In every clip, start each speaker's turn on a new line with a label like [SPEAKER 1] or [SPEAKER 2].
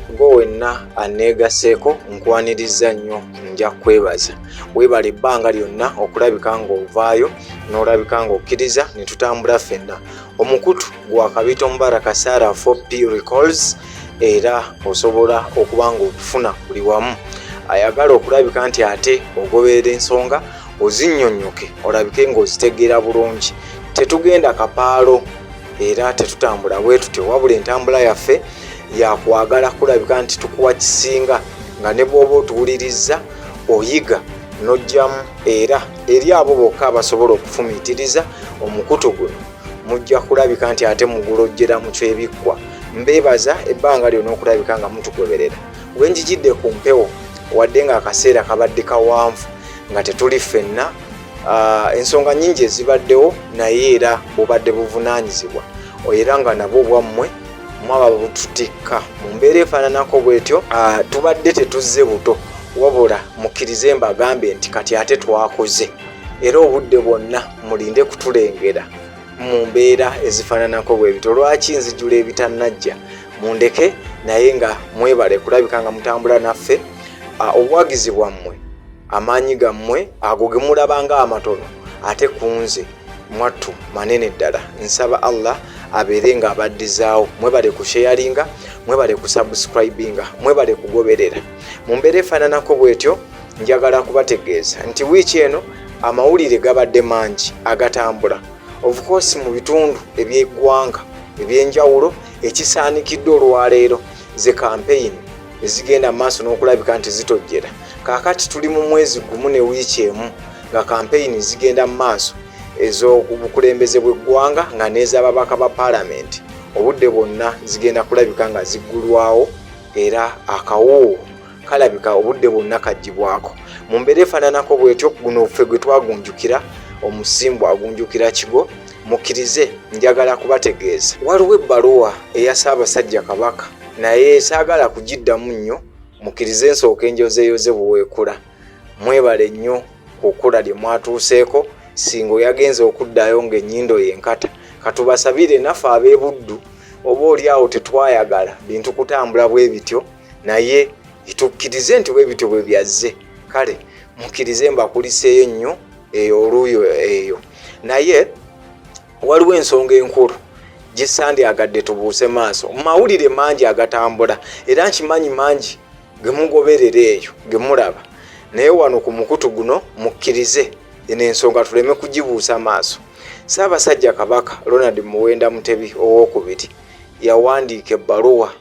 [SPEAKER 1] gwe wenna aneegaseeko nkwaniriza nnyo, nja kwebaza. Weebala ebbanga lyonna okulabika ng'ovaayo n'olabika ng'okkiriza ne tutambula ffenna. Omukutu gwa Kabito Mubaraka Sarah 4P Recalls, era osobola okuba ng'okufuna buli wamu. Ayagala okulabika nti ate ogoberera ensonga ozinnyonnyoke olabike ng'ozitegeera bulungi. Tetugenda kapaalo era tetutambula bwe tutyo, wabula entambula yaffe yakwagala kulabika nti tukuwa kisinga nga ne bw'oba otuwuliriza oyiga n'ojjamu, era eri abo bokka abasobola okufumiitiriza omukutu guno mujja kulabika nti ate mugulojjera mu kyebikkwa. Mbeebaza ebbanga lyonna okulabika nga mutugoberera. Wenjigidde ku mpewo wadde nga akaseera kabadde kawanvu nga tetuli ffenna, ensonga nnyingi ezibaddewo, naye era bubadde buvunaanyizibwa, era nga nabwo bwammwe mwaba bututikka mu mbeera efaananako bwetyo. Tubadde tetuzze buto, wabula mukkirize mbagambe nti kati ate twakoze, era obudde bwonna mulinde kutulengera mu mbeera ezifaananako bwe bityo. Lwaki nzijula ebitannajja? Mundeke naye nga mwebale kulabika nga mutambula naffe. Obuwagizi bwammwe, amaanyi gammwe ago ge mulabanga amatono, ate kunze mwattu manene ddala. Nsaba Allah abeere nga abaddizaawo. Mwebale ku sharinga, mwebale ku subscribinga, mwebale kugoberera mu mbeera efaananako bwetyo. Njagala kubategeeza nti wiiki eno amawulire gabadde mangi agatambula, of course mu bitundu eby'eggwanga ebyenjawulo. Ekisaanikiddwe olwaleero ze campaign ezigenda maaso n'okulabika nti zitojjera. Kaakati tuli mu mwezi gumu ne wiiki emu nga campaign zigenda maaso ez'obukulembeze bw'eggwanga nga n'ez'ababaka ba paalamenti obudde bwonna zigenda kulabika nga ziggulwawo, era akawoowo kalabika obudde bwonna kaggyibwako. Mu mbeera efaananako bwetyo, guno ffe gwe twagunjukira, omusimbu agunjukira kigo. Mukkirize njagala kubategeeza, waliwo ebbaluwa eya Ssabasajja Kabaka, naye saagala kugiddamu nnyo. Mukkirize nsooka enjozeeyoze buweekula. Mwebale nnyo ku kkula lye mwatuuseeko, singa oyagenza okuddayo ng'ennyindo yenkata. Katubasabire naffe ab'ebuddu, oba oli awo tetwayagala bintu kutambula bwe bityo, naye tukkirize nti bwe bityo bwe byazze. Kale mukkirize mbakuliseeyo nnyo oluuyo eyo. Naye waliwo ensonga enkulu gye sandyagadde tubuuse maaso. Mawulire mangi agatambula, era nkimanyi mangi ge mugoberera eyo ge mulaba, naye wano ku mukutu guno mukkirize eno ensonga tuleme kugibuusa maaso. Ssabasajja Kabaka Ronald Muwenda Mutebi owookubiri yawandiika ebbaluwa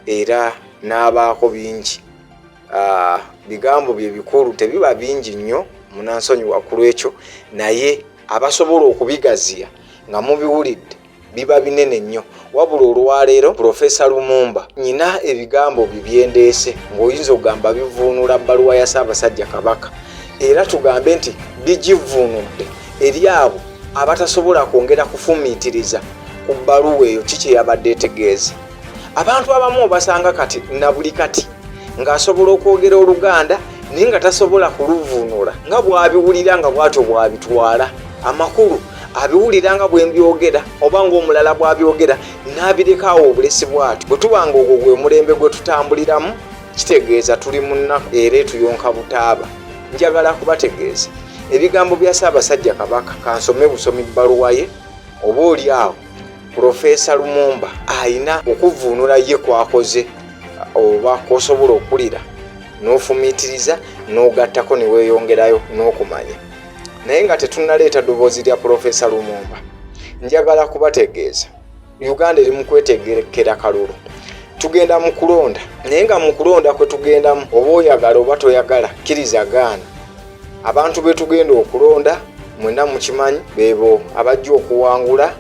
[SPEAKER 1] era n'abaako bingi. Bigambo bye bikulu, tebiba bingi nnyo, munansonyiwa ku lwekyo, naye abasobola okubigaziya nga mubiwulidde biba binene nnyo. Wabula olwaleero Profesa Lumumba nyina ebigambo bibyendeese ng'oyinza okugamba bivuunula bbaluwa ya Ssabasajja Kabaka, era tugambe nti bigivuunudde eri abo abatasobola kwongera kufumiitiriza ku bbaluwa eyo. Kiki yabadde etegeeza? Abantu abamu obasanga kati na buli kati ng'asobola okwogera Oluganda naye nga tasobola kuluvuunula, nga bw'abiwulira nga bw'atyo bw'abitwala. Amakulu abiwulira nga bwe mbyogera, oba ng'omulala bw'abyogera n'abirekawo obulesi bw'atyo. Bwe tuba nga ogwo gwe mulembe gwe tutambuliramu, kitegeeza tuli mu nnaku era etuyonka butaaba. Njagala kubategeeza ebigambo bya Ssabasajja Kabaka. Kansome busomi bbaluwa ye, oba oli awo Profesa Lumumba ayina okuvuunula ye kwakoze, oba kosobola okulira n'ofumiitiriza n'ogattako ne weeyongerayo n'okumanya. Naye nga tetunnaleeta ddoboozi lya Profesa Lumumba, njagala kubategeeza Uganda eri mu kwetegekera kalulu. Tugenda mu kulonda, naye nga mu kulonda kwe tugendamu, oba oyagala oba toyagala, kkiriza gaana. Abantu be tugenda okulonda mwenna mukimanyi, beebo abajja okuwangula,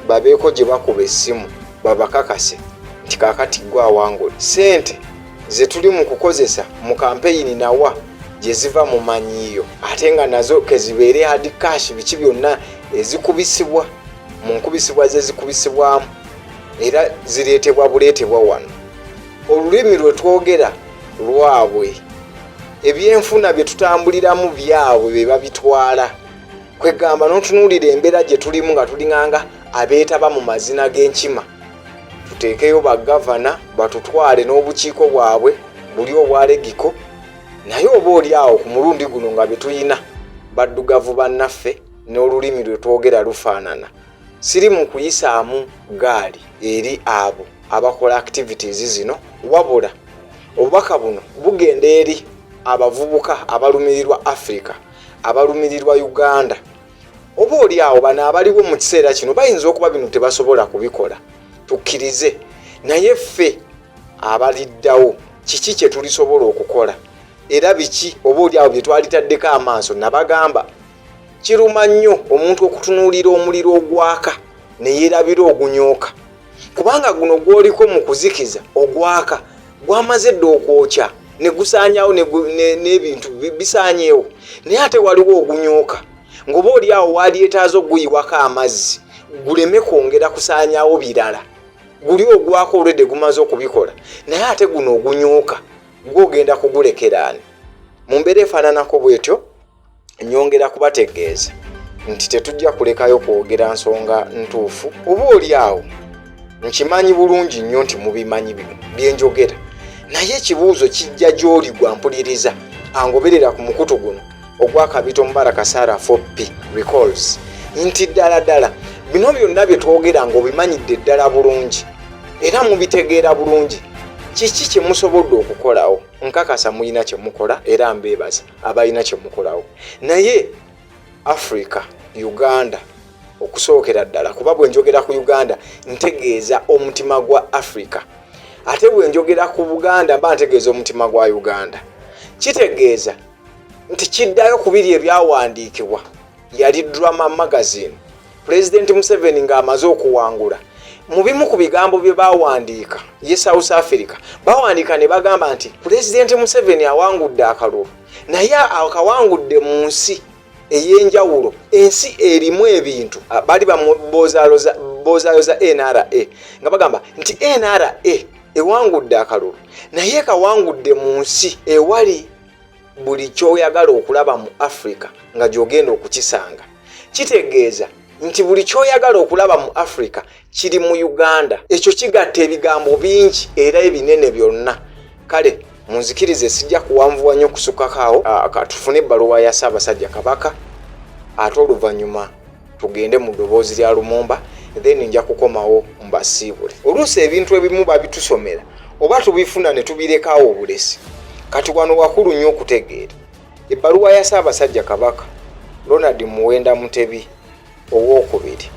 [SPEAKER 1] babeeko gye bakuba essimu babakakase nti kaakati gwe awangula. Ssente ze tuli mu kukozesa mu kampeyini nawa gye ziva mu manyiiyo, ate nga nazo kezibeere hard cash, biki byonna ezikubisibwa mu nkubisibwa ze zikubisibwamu, era zireetebwa buleetebwa wano. Olulimi lwe twogera lwabwe, ebyenfuna bye tutambuliramu byabwe be babitwala. Kwegamba n'otunuulira embeera gye tulimu nga tulinganga abeetaba mu mazina g'enkima. tuteekeyo bagavana batutwale n'obukiiko bwabwe buli obwalegiko, naye oba oli awo ku mulundi guno nga betuyina baddugavu bannaffe n'olulimi lwe twogera lufaanana. Siri mu kuyisaamu gaali eri abo abakola activities zino, wabula obubaka buno bugenda eri abavubuka abalumirirwa Africa, abalumirirwa Uganda. Oba oli awo bano abaliwo mu kiseera kino bayinza okuba bino tebasobola kubikola, tukkirize, naye ffe abaliddawo kiki kye tulisobola okukola era biki oba oli awo bye twalitaddeko amaaso. Nabagamba kiruma nnyo omuntu okutunuulira omuliro ogwaka ne yeerabira ogunyooka, kubanga guno gwoliko mu kuzikiza ogwaka gwamaze dde okwokya ne gusaanyawo n'ebintu bisaanyeewo, naye ate waliwo ogunyooka ng'oba oli awo walyetaaza oguyiwako amazzi guleme kwongera kusaanyawo birala. Guli ogwako olwedde gumaze okubikola, naye ate guno ogunyooka gwogenda kugulekeraani. Mu mbeera efaananako bwetyo nyongera kubategeeza nti tetujja kulekayo kwogera nsonga ntuufu. Oba oli awo nkimanyi bulungi nnyo nti mubimanyi bino byenjogera, naye ekibuuzo kijja gy'oli gwampuliriza angoberera ku mukutu guno ogwa Kabito Mubaraka Sarah 4P recalls nti ddala bino byonna bye twogera ng'obimanyidde ddala bulungi era mubitegeera bulungi. Kiki kye musobodde okukolawo? Nkakasa muyina kye mukola era mbeebaza abalina kye mukolawo. Naye Africa, Uganda okusookera ddala, kuba bwe njogera ku Uganda ntegeeza omutima gwa Africa, ate bwe njogera ku Buganda mba ntegeeza omutima gwa Uganda. Kitegeeza nti kiddayo ku biri ebyawandiikibwa yali Drama Magazine, President Museveni ng'amaze okuwangula. Mu bimu ku bigambo bye bawandiika ye South Africa bawandiika ne bagamba nti President Museveni awangudde akalulu, naye akawangudde mu nsi ey'enjawulo, ensi erimu ebintu. Bali bamuboozaayoza NRA nga bagamba nti NRA ewangudde akalulu, naye kawangudde mu nsi ewali buli kyoyagala okulaba mu Africa nga gy'ogenda okukisanga. Kitegeeza nti buli kyoyagala okulaba mu Africa kiri mu Uganda. Ekyo kigatta ebigambo bingi era ebinene byonna. Kale munzikirize sijja kuwanvuwa nnyo kusukakaawo, katufune ebbaluwa ya Ssabasajja Kabaka ate oluvannyuma tugende mu ddoboozi lya Lumumba, then nja kukomawo mbasiibule. Oluusi ebintu ebimu babitusomera oba tubifuna ne tubirekawo obulesi. Kati wano wakulu nnyo okutegeera ebbaluwa ya Ssabasajja Kabaka Ronald Muwenda Mutebi owookubiri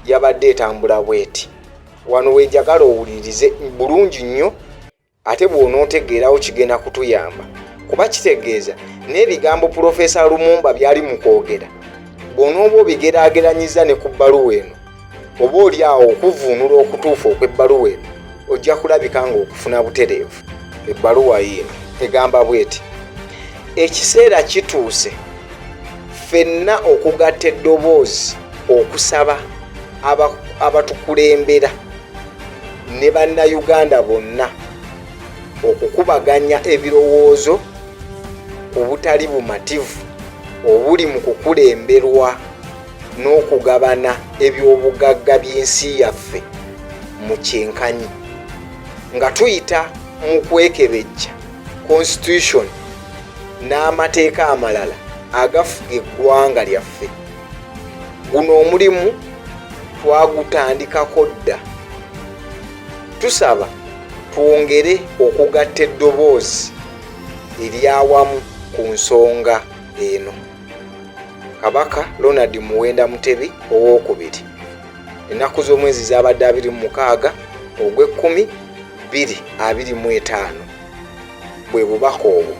[SPEAKER 1] yabadde etambula bweti. Wano wejagala owulirize bulungi nnyo ate bw'onootegeerawo kigenda kutuyamba, kuba kitegeeza n'ebigambo Profesa Lumumba byali mu kwogera bw'onooba obigeraageranyiza ne ku bbaluwa eno, oba oli awo okuvuunula okutuufu okw'ebbaluwa eno ojja kulabika ng'okufuna butereevu. Ebbaluwa yino egamba bweti: ekiseera kituuse ffenna okugatta eddoboozi okusaba abatukulembera ne bannayuganda bonna okukubaganya ebirowoozo obutali bumativu obuli mu kukulemberwa n'okugabana ebyobugagga by'ensi yaffe mu kyenkanyi nga tuyita mu kwekebejja constitution n'amateeka amalala agafuga eggwanga lyaffe. Guno omulimu twagutandikako dda. Tusaba twongere okugatta eddoboozi eryawamu ku nsonga eno. Kabaka Ronald Muwenda Mutebi owookubiri. Ennaku z'omwezi zabadde 26 ogw'ekkumi 2025 bwe bubaka obwo.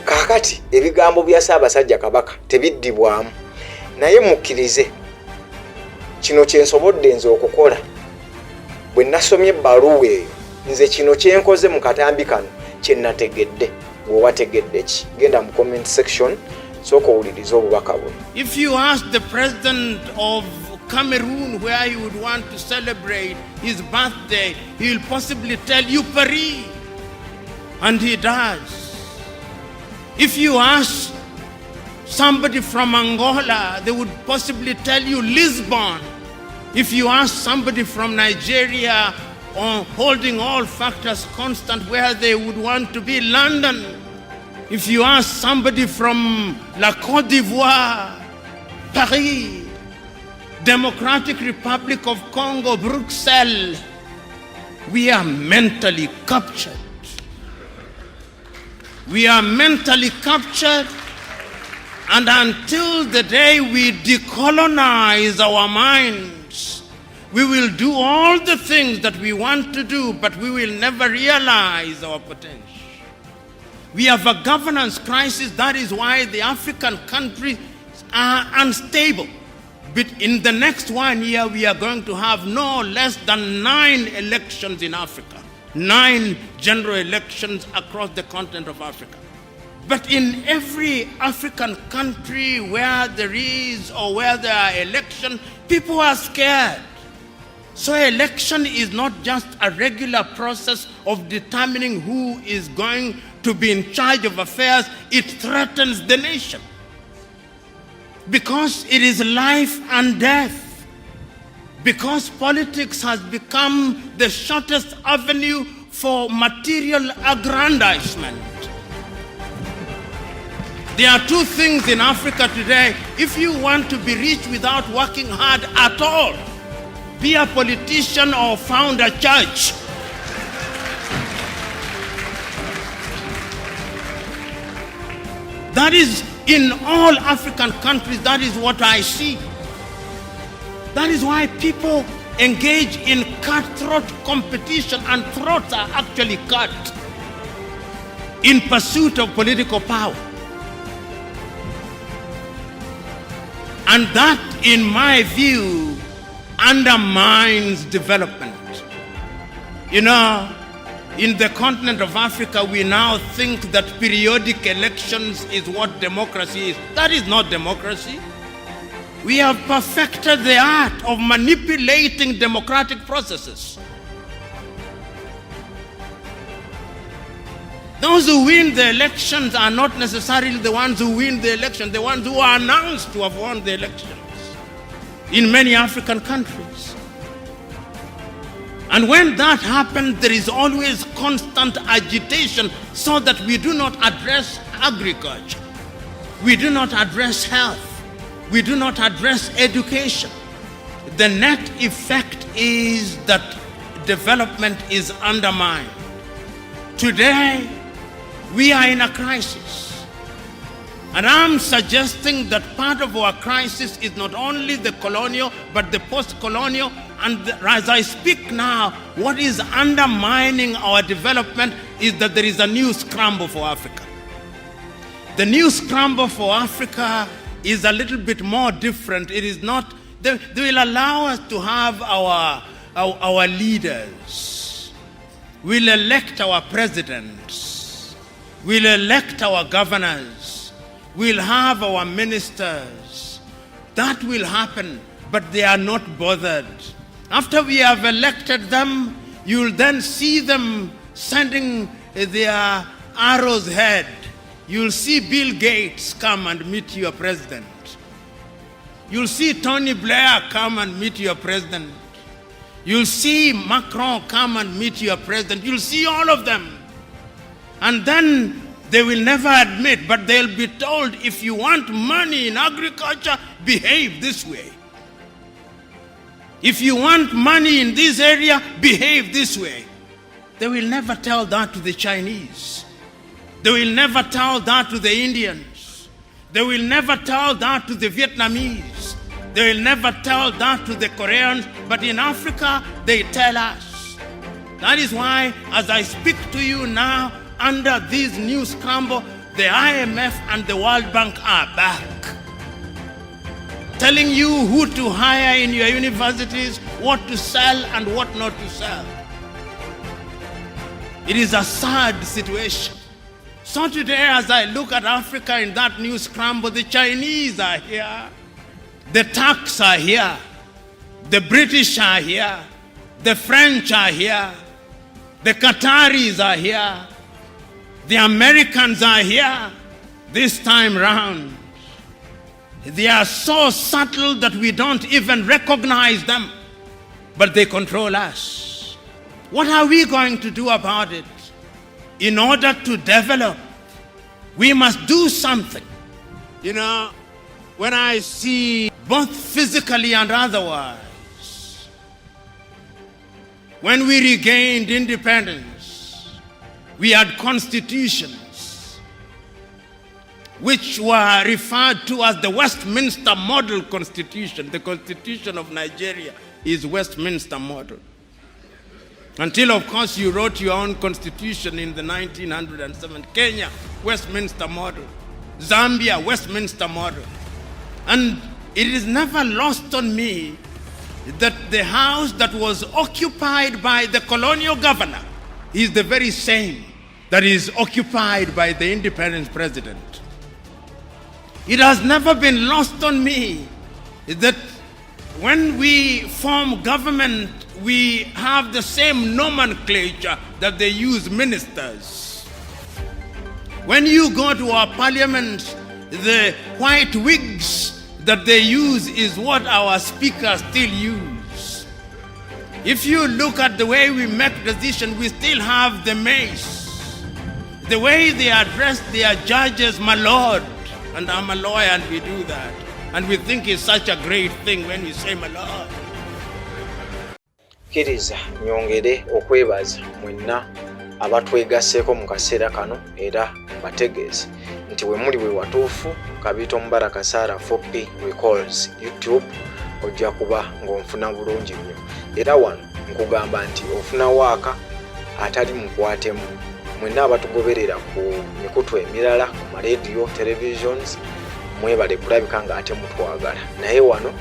[SPEAKER 1] Kaakati ebigambo bya Ssabasajja Kabaka tebiddibwamu, naye mukkirize kino kye nsobodde nze okukola. Bwe nasomye ebbaluwa eyo nze kino kye nkoze mu katambi kano kye nategedde. Gwe wategedde ki? Genda mu comment section sooka owulirize obubaka buno.
[SPEAKER 2] If you ask the president of Cameroon where he would want to celebrate his birthday, he will possibly tell you Paris, and he does. If you ask somebody from Angola, they would possibly tell you Lisbon. If you ask somebody from Nigeria holding all factors constant where they would want to be. London, if you ask somebody from La Côte d'Ivoire, Paris, Democratic Republic of Congo, Bruxelles, we are mentally captured. We are mentally captured, and until the day we decolonize our minds, we will do all the things that we want to do, but we will never realize our potential. We have a governance crisis. That is why the African countries are unstable. But in the next 1 year, we are going to have no less than 9 elections in Africa. 9 general elections across the continent of Africa. But in every African country where there is or where there are elections, people are scared. So election is not just a regular process of determining who is going to be in charge of affairs. It threatens the nation, because it is life and death. Because politics has become the shortest avenue for material aggrandizement. There are 2 things in Africa today. If you want to be rich without working hard at all, be a politician or found a church. That is, in all African countries, that is what I see. That is why people engage in cutthroat competition, and throats are actually cut in pursuit of political power. And that, in my view, undermines development. You know, in the continent of Africa, we now think that periodic elections is what democracy is. That is not democracy. We have perfected the art of manipulating democratic processes. Those who win the elections are not necessarily the ones who win the election, the ones who are announced to have won the elections in many African countries. And when that happens, there is always constant agitation, so that we do not address agriculture, we do not address health, we do not address education. The net effect is that development is undermined. Today, we are in a crisis. And I'm suggesting that part of our crisis is not only the colonial, but the post-colonial. And as I speak now, what is undermining our development is that there is a new scramble for Africa. The new scramble for Africa is a little bit more different. It is not, they will allow us to have our leaders. We'll elect our presidents. We'll elect our governors. We'll have our ministers. That will happen, but they are not bothered. After we have elected them, you'll then see them sending their arrows ahead. You'll see Bill Gates come and meet your president. You'll see Tony Blair come and meet your president. You'll see Macron come and meet your president. You'll see all of them. And then they will never admit, but they'll be told, if you want money in agriculture, behave this way. If you want money in this area, behave this way. They will never tell that to the Chinese. They will never tell that to the Indians. They will never tell that to the Vietnamese. They will never tell that to the Koreans. But in Africa, they tell us. That is why, as I speak to you now, under this new scramble, the IMF and the World Bank are back, telling you who to hire in your universities, what to sell and what not to sell. It is a sad situation. So today, as I look at Africa in that new scramble, the Chinese are here, the Turks are here, the British are here, the French are here, the Qataris are here, the Americans are here this time round. They are so subtle that we don't even recognize them, but they control us. What are we going to do about it? In order to develop, we must do something. You know, when I see both physically and otherwise, when we regained independence, we had constitutions which were referred to as the Westminster Model Constitution. The Constitution of Nigeria is Westminster Model. Until, of course, you wrote your own constitution in the 1907. Kenya, Westminster Model. Zambia, Westminster Model. And it is never lost on me that the house that was occupied by the colonial governor is the very same that is occupied by the independent president. It has never been lost on me that when we form government, we have the same nomenclature that they use ministers. When you go to our parliament, the white wigs that they use is what our speakers still use. If you look at the way we make decisions, we still have the mace. The way they address their judges, my lord, and I'm a lawyer and we do that. And we think it's such a great thing when we say my lord.
[SPEAKER 1] Kiriza nyongere okwebaza mwenna abatwegasseeko mu kaseera kano era mbategeeze nti we muli we watuufu Kabito Mubaraka Sarah Fopi Recalls YouTube ojja kuba ng'onfuna bulungi nnyo era wano nkugamba nti ofuna waaka atali mukwatemu mwenna abatugoberera ku mikutu emirala ku marediyo televisions mwebale kulabika nga ate mutwagala naye wano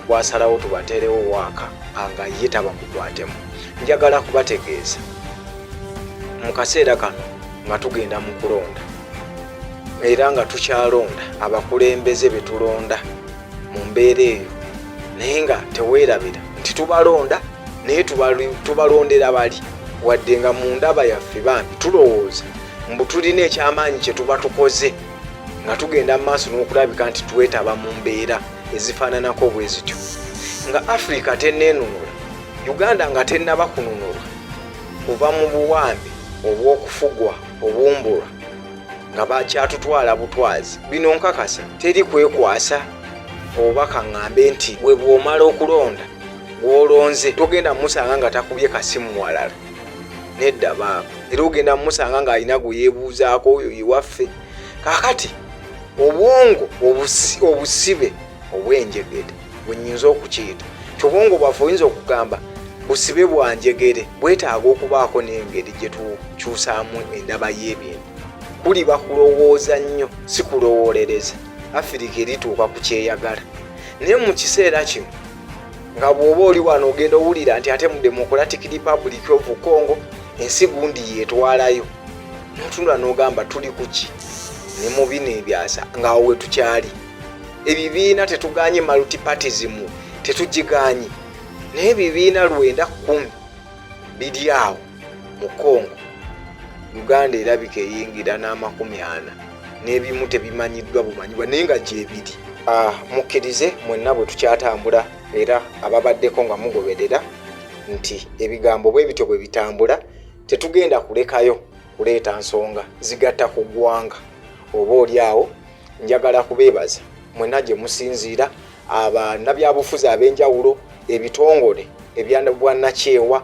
[SPEAKER 1] wasalawo tubateerewo waaka anga ye taba mukwatemu. Njagala kubategeeza mu kaseera kano nga tugenda mu kulonda era nga tukyalonda abakulembeze betulonda mu mbeera eyo naye nga teweerabira nti tubalonda naye tubalondera bali wadde nga mu ndaba yaffe bambi tulowooza mbu tulina ekyamaanyi kye tuba tukoze nga tugenda mu maaso n'okulabika nti twetaba mu mbeera ezifaananako bwe zityo nga Africa tenneenunula Uganda nga tennaba kununulwa kuva mu buwambi obw'okufugwa obumbulwa nga bakyatutwala butwazi bino nkakasa teri kwekwasa oba kaŋŋambe nti bwe bw'omala okulonda gw'olonze togenda musanga nga takubye kasimu walala nedda baaba era ogenda musanga ng'alina gwe yeebuuzaako oyo iwaffe kaakati obwongo obusibe obw'enjegere bwe nnyinza okukiyita kyobwongo bwaffe oyinza okugamba busibe bwa njegere bwetaaga okubaako n'engeri gye tukyusaamu endaba y'ebintu kuli bakulowooza nnyo si kulowoolereza Afirika erituuka ku kyeyagala naye mu kiseera kino nga bw'oba oli wano ogenda owulira nti ate mu Democratic Republic of Congo ensi gundi yeetwalayo n'otunula n'ogamba tuli ku ki ne mu bino ebyasa ng'awo we tukyali ebibiina tetuganye multipartyism tetugiganye naye ebibiina 910 biri awo mu Congo Uganda erabika eyingira n'40 n'ebimu tebimanyiddwa bumanyibwa naye nga gyebiri. Mukkirize mwenna bwe tukyatambula era ababaddeko nga mugoberera nti ebigambo bwe bityo bwe bitambula tetugenda kulekayo kuleeta nsonga zigatta ku ggwanga oba oli awo njagala kubeebaza mwenna gye musinziira abannabyabufuzi ab'enjawulo ebitongole ebyabwannakyewa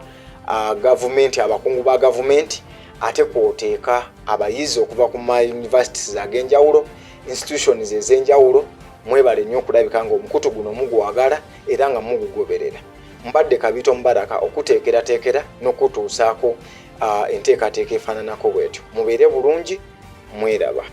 [SPEAKER 1] gavumenti abakungu ba gavumenti ate kwoteeka abayizi okuva ku universities ag'enjawulo institutions ez'enjawulo mwebale nnyo okulabika ng'omukutu guno mugwagala era nga mugugoberera. Mbadde Kabito Mubaraka okuteekerateekera n'okutuusaako enteekateeka efaananako bwetyo. Mubeere bulungi mweraba.